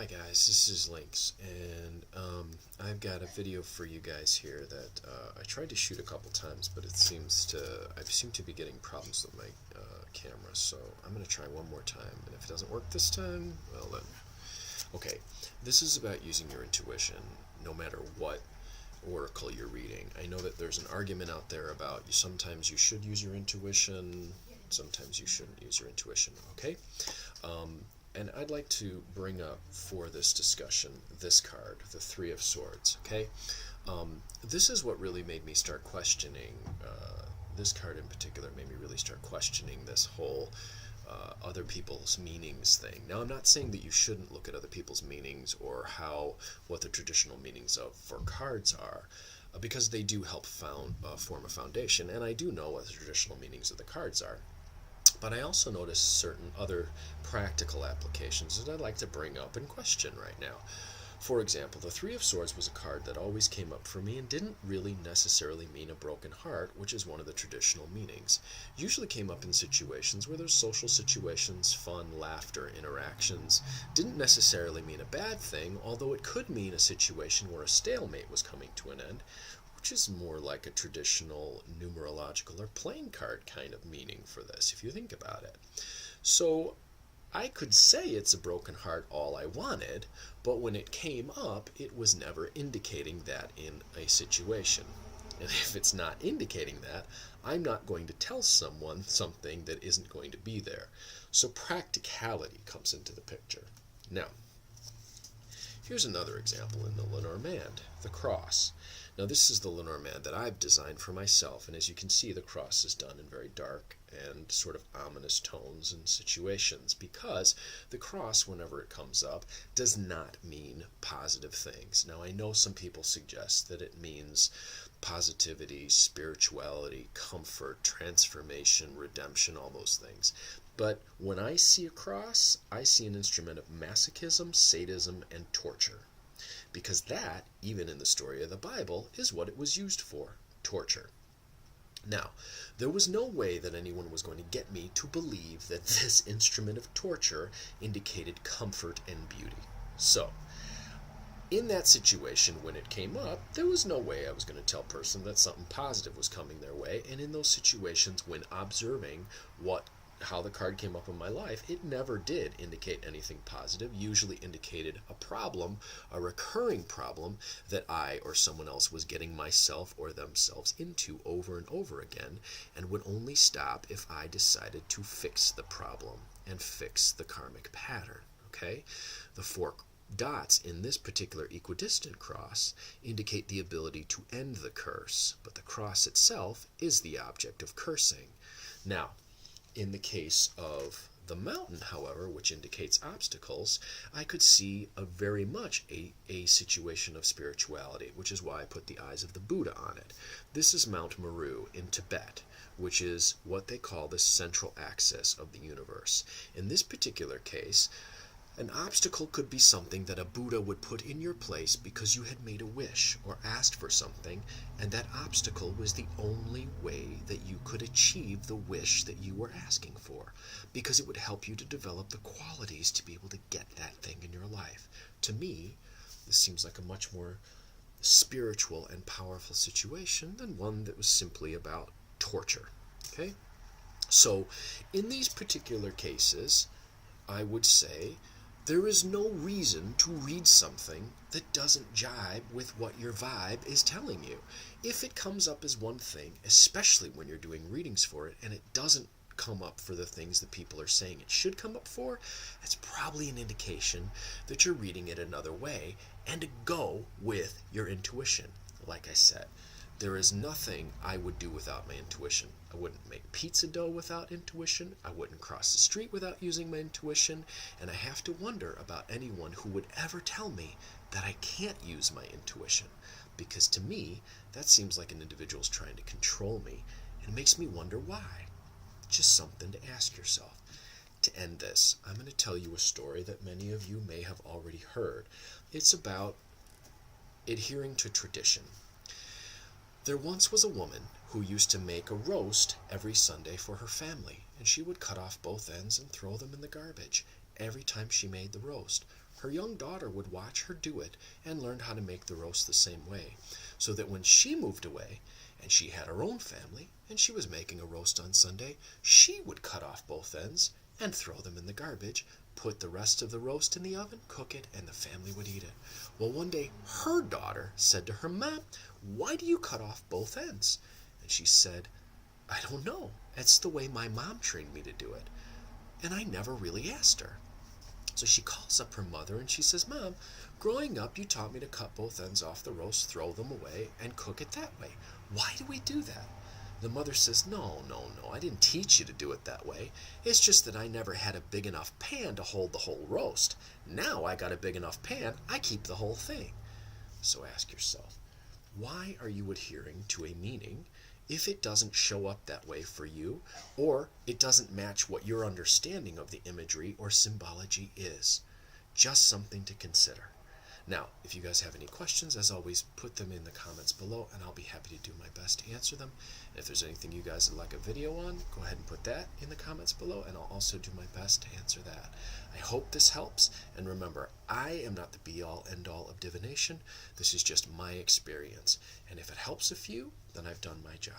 Hi guys, this is Links, and I've got a video for you guys here that I tried to shoot a couple times, but I seem to be getting problems with my camera, so I'm going to try one more time, and if it doesn't work this time, well then. Okay, this is about using your intuition, no matter what oracle you're reading. I know that there's an argument out there about sometimes you should use your intuition, sometimes you shouldn't use your intuition, okay? And I'd like to bring up for this discussion this card, the Three of Swords, okay? This is what really made me start questioning, this card in particular made me really start questioning this whole other people's meanings thing. Now, I'm not saying that you shouldn't look at other people's meanings or what the traditional meanings for cards are, because they do help form a foundation, and I do know what the traditional meanings of the cards are. But I also notice certain other practical applications that I'd like to bring up and question right now. For example, the Three of Swords was a card that always came up for me and didn't really necessarily mean a broken heart, which is one of the traditional meanings. Usually came up in situations where there's social situations, fun, laughter, interactions. Didn't necessarily mean a bad thing, although it could mean a situation where a stalemate was coming to an end, which is more like a traditional numerological or playing card kind of meaning for this, if you think about it. So I could say it's a broken heart all I wanted, but when it came up, it was never indicating that in a situation. And if it's not indicating that, I'm not going to tell someone something that isn't going to be there. So practicality comes into the picture. Now, here's another example in the Lenormand, the cross. Now, this is the Lenormand that I've designed for myself, and as you can see, the cross is done in very dark and sort of ominous tones and situations, because the cross, whenever it comes up, does not mean positive things. Now, I know some people suggest that it means positivity, spirituality, comfort, transformation, redemption, all those things. But when I see a cross, I see an instrument of masochism, sadism, and torture. Because that, even in the story of the Bible, is what it was used for, torture. Now, there was no way that anyone was going to get me to believe that this instrument of torture indicated comfort and beauty. So, in that situation, when it came up, there was no way I was going to tell a person that something positive was coming their way, and in those situations, when observing how the card came up in my life, it never did indicate anything positive, usually indicated a problem, a recurring problem that I or someone else was getting myself or themselves into over and over again, and would only stop if I decided to fix the problem and fix the karmic pattern, okay? The four dots in this particular equidistant cross indicate the ability to end the curse, but the cross itself is the object of cursing. Now, in the case of the mountain, however, which indicates obstacles, I could see very much a situation of spirituality, which is why I put the eyes of the Buddha on it. This is Mount Meru in Tibet, which is what they call the central axis of the universe. In this particular case, an obstacle could be something that a Buddha would put in your place because you had made a wish or asked for something, and that obstacle was the only way that you could achieve the wish that you were asking for, because it would help you to develop the qualities to be able to get that thing in your life. To me, this seems like a much more spiritual and powerful situation than one that was simply about torture. Okay? So, in these particular cases, I would say there is no reason to read something that doesn't jibe with what your vibe is telling you. If it comes up as one thing, especially when you're doing readings for it, and it doesn't come up for the things that people are saying it should come up for, that's probably an indication that you're reading it another way, and to go with your intuition. Like I said, there is nothing I would do without my intuition. I wouldn't make pizza dough without intuition. I wouldn't cross the street without using my intuition. And I have to wonder about anyone who would ever tell me that I can't use my intuition. Because to me, that seems like an individual's trying to control me. And it makes me wonder why. Just something to ask yourself. To end this, I'm going to tell you a story that many of you may have already heard. It's about adhering to tradition. There once was a woman who used to make a roast every Sunday for her family, and she would cut off both ends and throw them in the garbage every time she made the roast. her young daughter would watch her do it and learned how to make the roast the same way, so that when she moved away and she had her own family and she was making a roast on Sunday, she would cut off both ends and throw them in the garbage, put the rest of the roast in the oven, cook it, and the family would eat it. Well, one day her daughter said to her, "Mom, why do you cut off both ends?" And she said, "I don't know. It's the way my mom trained me to do it. And I never really asked her." So she calls up her mother and she says, "Mom, growing up you taught me to cut both ends off the roast, throw them away, and cook it that way. Why do we do that?" The mother says, No, I didn't teach you to do it that way. It's just that I never had a big enough pan to hold the whole roast. Now I got a big enough pan, I keep the whole thing." So ask yourself, why are you adhering to a meaning if it doesn't show up that way for you, or it doesn't match what your understanding of the imagery or symbology is? Just something to consider. Now, if you guys have any questions, as always, put them in the comments below, and I'll be happy to do my best to answer them. And if there's anything you guys would like a video on, go ahead and put that in the comments below, and I'll also do my best to answer that. I hope this helps, and remember, I am not the be-all, end-all of divination. This is just my experience, and if it helps a few, then I've done my job.